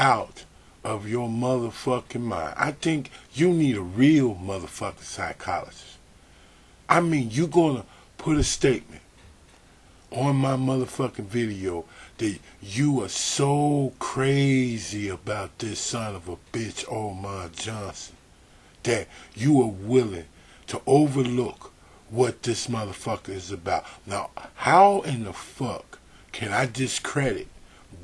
out of your motherfucking mind. I think you need a real motherfucking psychologist. I mean, you gonna put a statement on my motherfucking video that you are so crazy about this son of a bitch, Omar Johnson, that you are willing to overlook what this motherfucker is about. Now, how in the fuck can I discredit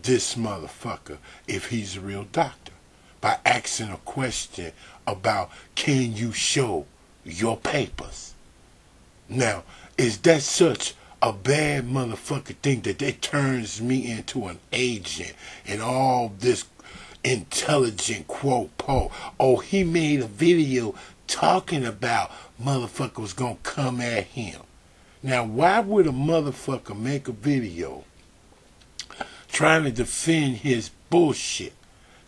this motherfucker if he's a real doctor? By asking a question about, can you show your papers? Now, is that such a bad motherfucking thing that it turns me into an agent and all this intelligent quote po? Oh, he made a video talking about motherfucker was gonna come at him. Now, why would a motherfucker make a video trying to defend his bullshit?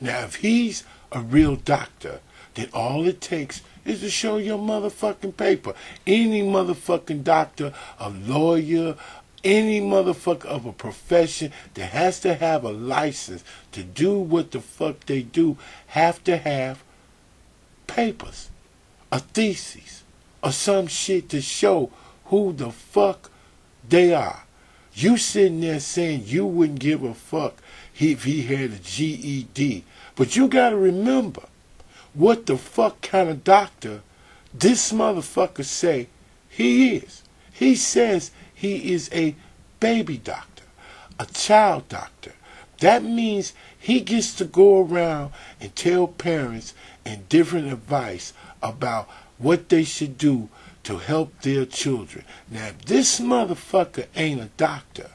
Now, if he's a real doctor, then all it takes is to show your motherfucking paper. Any motherfucking doctor, a lawyer, any motherfucker of a profession that has to have a license to do what the fuck they do have to have papers, a thesis, or some shit to show who the fuck they are. You sitting there saying you wouldn't give a fuck if he had a GED. But you gotta remember what the fuck kind of doctor this motherfucker say he is. He says he is a baby doctor, a child doctor. That means he gets to go around and tell parents and different advice about what they should do to help their children. Now, if this motherfucker ain't a doctor,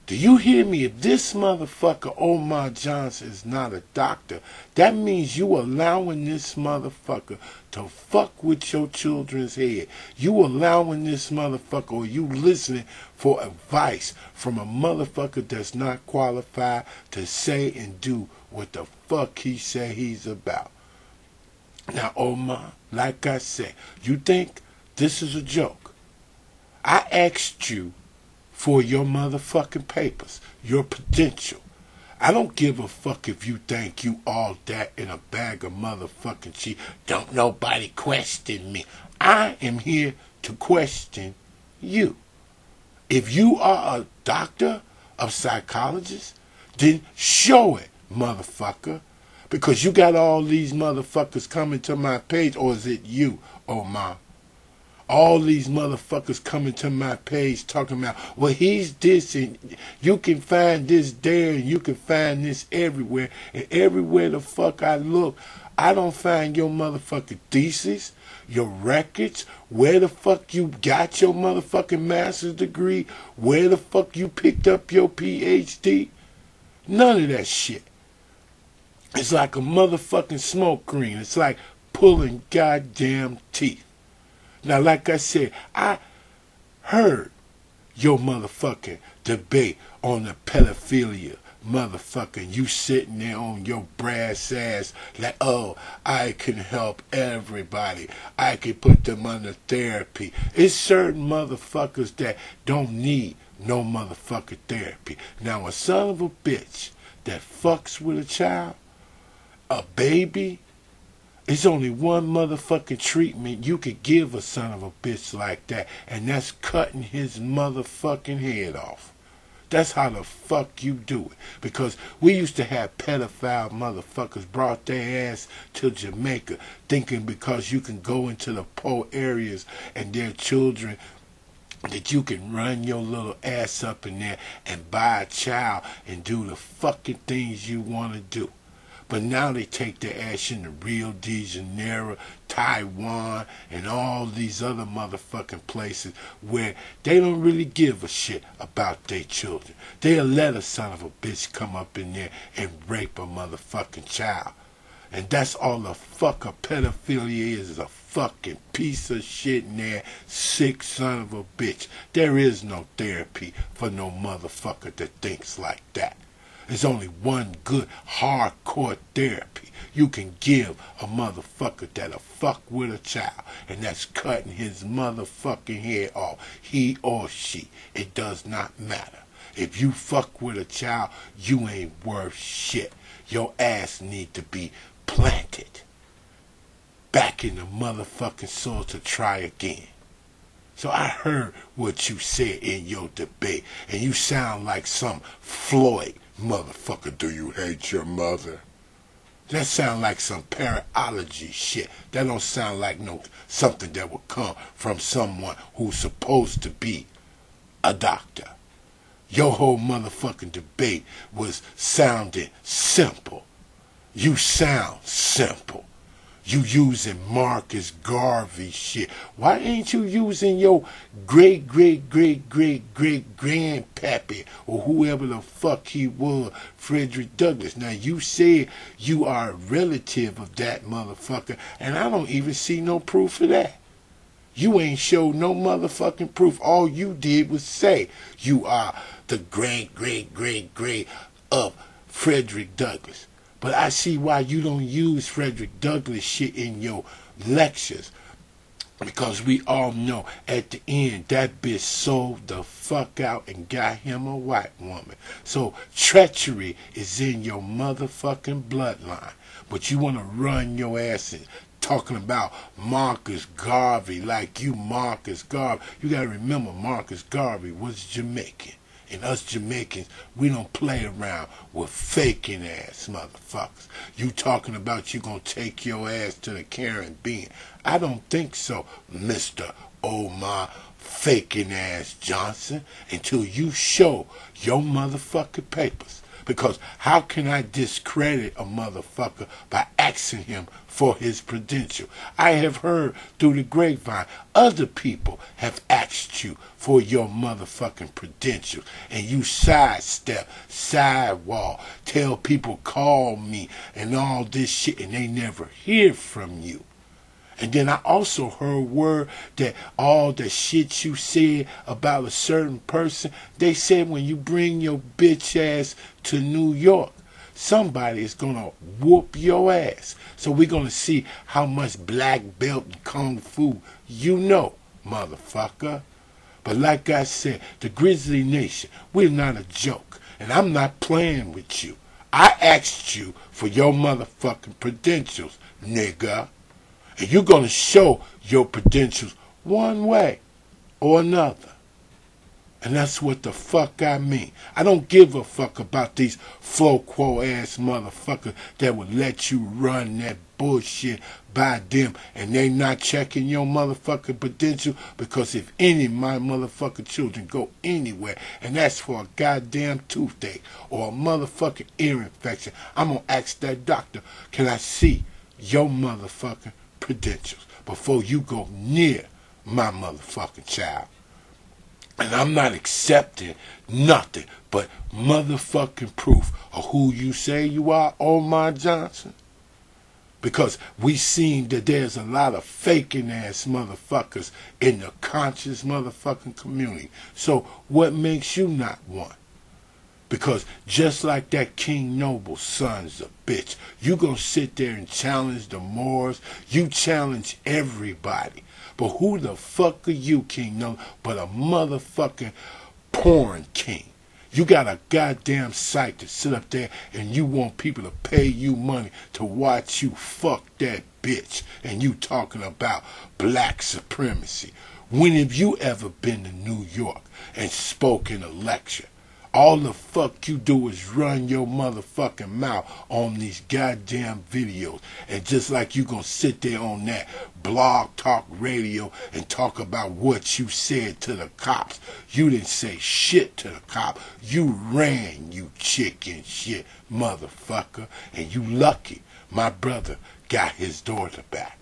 do you hear me? If this motherfucker, Omar Johnson, is not a doctor, that means you allowing this motherfucker to fuck with your children's head. You allowing this motherfucker, or you listening for advice from a motherfucker that's not qualified to say and do what the fuck he say he's about. Now, Omar, like I said, you think this is a joke? I asked you for your motherfucking papers, your potential. I don't give a fuck if you think you all that in a bag of motherfucking cheese. Don't nobody question me. I am here to question you. If you are a doctor, a psychologist, then show it, motherfucker. Because you got all these motherfuckers coming to my page, or is it you, Omar? All these motherfuckers coming to my page talking about, well, he's this, and you can find this there, and you can find this everywhere. And everywhere the fuck I look, I don't find your motherfucking thesis, your records, where the fuck you got your motherfucking master's degree, where the fuck you picked up your PhD. None of that shit. It's like a motherfucking smoke screen. It's like pulling goddamn teeth. Now, like I said, I heard your motherfucking debate on the pedophilia, motherfucker. You sitting there on your brass ass like, oh, I can help everybody. I can put them under therapy. It's certain motherfuckers that don't need no motherfucking therapy. Now, a son of a bitch that fucks with a child, a baby, it's only one motherfucking treatment you could give a son of a bitch like that, and that's cutting his motherfucking head off. That's how the fuck you do it. Because we used to have pedophile motherfuckers brought their ass to Jamaica thinking because you can go into the poor areas and their children that you can run your little ass up in there and buy a child and do the fucking things you want to do. But now they take their ass into Rio de Janeiro, Taiwan, and all these other motherfucking places where they don't really give a shit about their children. They'll let a son of a bitch come up in there and rape a motherfucking child. And that's all the fuck a pedophilia is a fucking piece of shit in there, sick son of a bitch. There is no therapy for no motherfucker that thinks like that. There's only one good, hardcore therapy you can give a motherfucker that'll fuck with a child, and that's cutting his motherfucking head off. He or she. It does not matter. If you fuck with a child, you ain't worth shit. Your ass need to be planted back in the motherfucking soil to try again. So I heard what you said in your debate, and you sound like some Floyd motherfucker. Do you hate your mother? That sound like some parapsychology shit. That don't sound like no something that would come from someone who's supposed to be a doctor. Your whole motherfucking debate was sounding simple. You sound simple. You using Marcus Garvey shit. Why ain't you using your great-great-great-great-great-grandpappy or whoever the fuck he was, Frederick Douglass? Now, you said you are a relative of that motherfucker, and I don't even see no proof of that. You ain't showed no motherfucking proof. All you did was say you are the great-great-great-great of Frederick Douglass. But I see why you don't use Frederick Douglass shit in your lectures. Because we all know at the end that bitch sold the fuck out and got him a white woman. So treachery is in your motherfucking bloodline. But you want to run your ass in talking about Marcus Garvey like you Marcus Garvey. You got to remember Marcus Garvey was Jamaican. And us Jamaicans, we don't play around with faking ass motherfuckers. You talking about you gonna take your ass to the Caribbean. I don't think so, Mr. Omar faking ass Johnson, until you show your motherfucking papers. Because how can I discredit a motherfucker by asking him for his credential? I have heard through the grapevine other people have asked you for your motherfucking credentials, and you sidestep, sidewall, tell people call me and all this shit, and they never hear from you. And then I also heard word that all the shit you said about a certain person, they said when you bring your bitch ass to New York, somebody is going to whoop your ass. So we're going to see how much black belt and kung fu you know, motherfucker. But like I said, the Grizzly Nation, we're not a joke. And I'm not playing with you. I asked you for your motherfucking credentials, nigga. And you're going to show your credentials one way or another. And that's what the fuck I mean. I don't give a fuck about these Flo-Quo ass motherfuckers that would let you run that bullshit by them and they not checking your motherfucking credentials, because if any of my motherfucking children go anywhere and that's for a goddamn toothache or a motherfucking ear infection, I'm going to ask that doctor, can I see your motherfucking credentials before you go near my motherfucking child? And I'm not accepting nothing but motherfucking proof of who you say you are, Omar Johnson. Because we seen that there's a lot of faking ass motherfuckers in the conscious motherfucking community. So what makes you not one? Because just like that King Noble son's a bitch, you gonna sit there and challenge the Moors, you challenge everybody. But who the fuck are you, King Noble, but a motherfucking porn king? You got a goddamn site to sit up there and you want people to pay you money to watch you fuck that bitch, and you talking about black supremacy. When have you ever been to New York and spoken a lecture? All the fuck you do is run your motherfucking mouth on these goddamn videos. And just like you gonna sit there on that blog talk radio and talk about what you said to the cops. You didn't say shit to the cop. You ran, you chicken shit motherfucker. And you lucky my brother got his daughter back.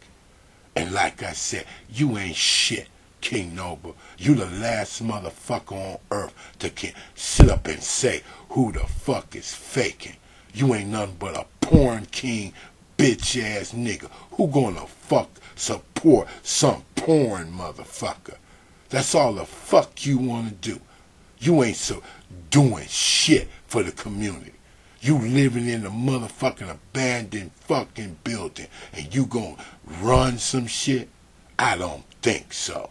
And like I said, you ain't shit, King Noble. You the last motherfucker on earth that can sit up and say who the fuck is faking. You ain't nothing but a porn king, bitch ass nigga who gonna fuck support some porn motherfucker. That's all the fuck you wanna do. You ain't so doing shit for the community. You living in a motherfucking abandoned fucking building and you gonna run some shit? I don't think so.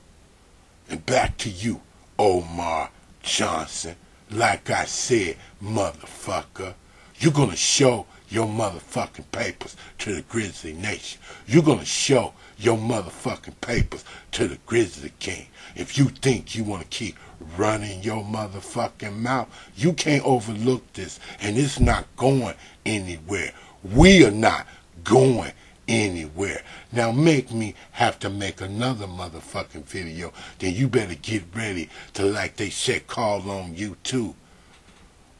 And back to you, Omar Johnson. like I said, motherfucker, you're gonna show your motherfucking papers to the Grizzly Nation. You're gonna show your motherfucking papers to the Grizzly King. If you think you wanna keep running your motherfucking mouth, you can't overlook this, and it's not going anywhere. We are not going anywhere. Now make me have to make another motherfucking video, then you better get ready to, like they said, call on YouTube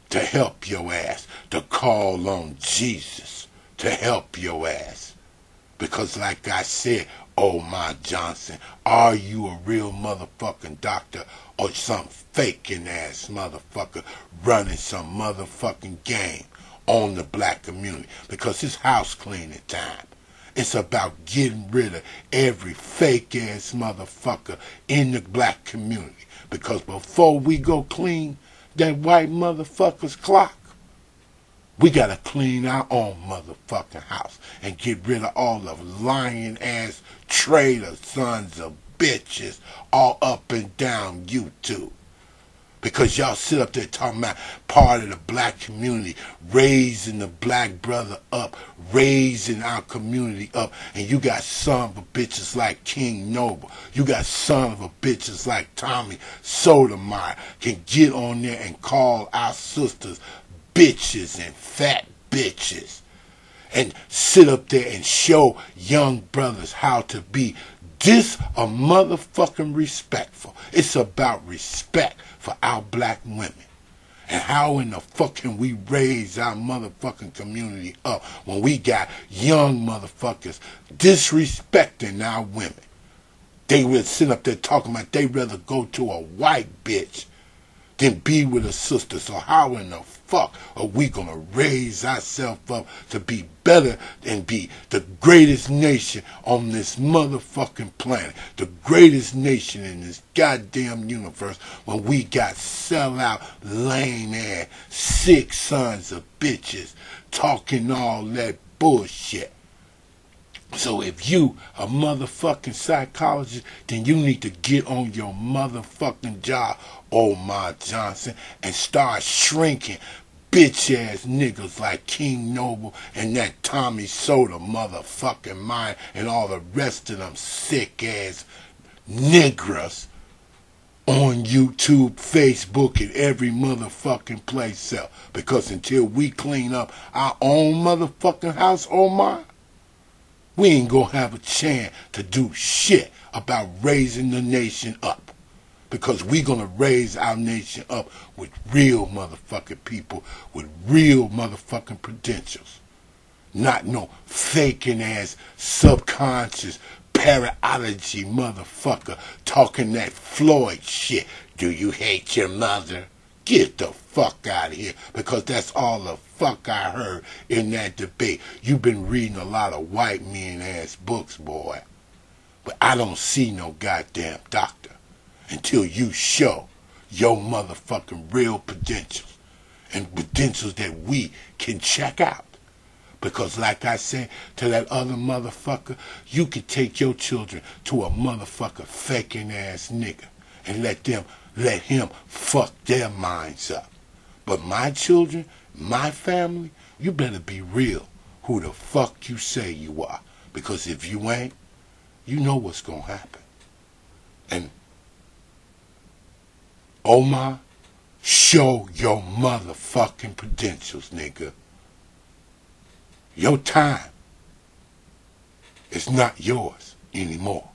to help your ass, to call on Jesus to help your ass. Because like I said, Umar Johnson, are you a real motherfucking doctor or some faking ass motherfucker running some motherfucking game on the black community? Because it's house cleaning time. It's about getting rid of every fake ass motherfucker in the black community. Because before we go clean that white motherfucker's clock, we gotta clean our own motherfucking house and get rid of all the lying ass traitor sons of bitches all up and down YouTube. Because y'all sit up there talking about part of the black community, raising the black brother up, raising our community up, and you got son of a bitches like King Noble. You got son of a bitches like Tommy Sotomayor can get on there and call our sisters bitches and fat bitches. And sit up there and show young brothers how to be this a motherfucking respectful. It's about respect for our black women. And how in the fuck can we raise our motherfucking community up when we got young motherfuckers disrespecting our women? They would sit up there talking about they'd rather go to a white bitch than be with a sister. So how in the fuck are we gonna raise ourselves up to be better and be the greatest nation on this motherfucking planet, the greatest nation in this goddamn universe, when we got sellout, lame ass, sick sons of bitches talking all that bullshit? So if you a motherfucking psychologist, then you need to get on your motherfucking job, Umar Johnson, and start shrinking bitch ass niggas like King Noble and that Tommy Soda motherfucking mind and all the rest of them sick ass niggas on YouTube, Facebook, and every motherfucking place else. Because until we clean up our own motherfucking house, Umar, we ain't gonna have a chance to do shit about raising the nation up. Because we gonna raise our nation up with real motherfucking people, with real motherfucking credentials. Not no faking ass, subconscious, parapsychology motherfucker talking that Floyd shit. Do you hate your mother? Get the fuck out of here, because that's all the fuck I heard in that debate. You've been reading a lot of white men ass books, boy. But I don't see no goddamn doctor until you show your motherfucking real credentials, and credentials that we can check out. Because like I said to that other motherfucker, you could take your children to a motherfucker faking ass nigga and let him fuck their minds up. But my children, my family, you better be real who the fuck you say you are. Because if you ain't, you know what's gonna happen. And Umar, show your motherfucking credentials, nigga. Your time is not yours anymore.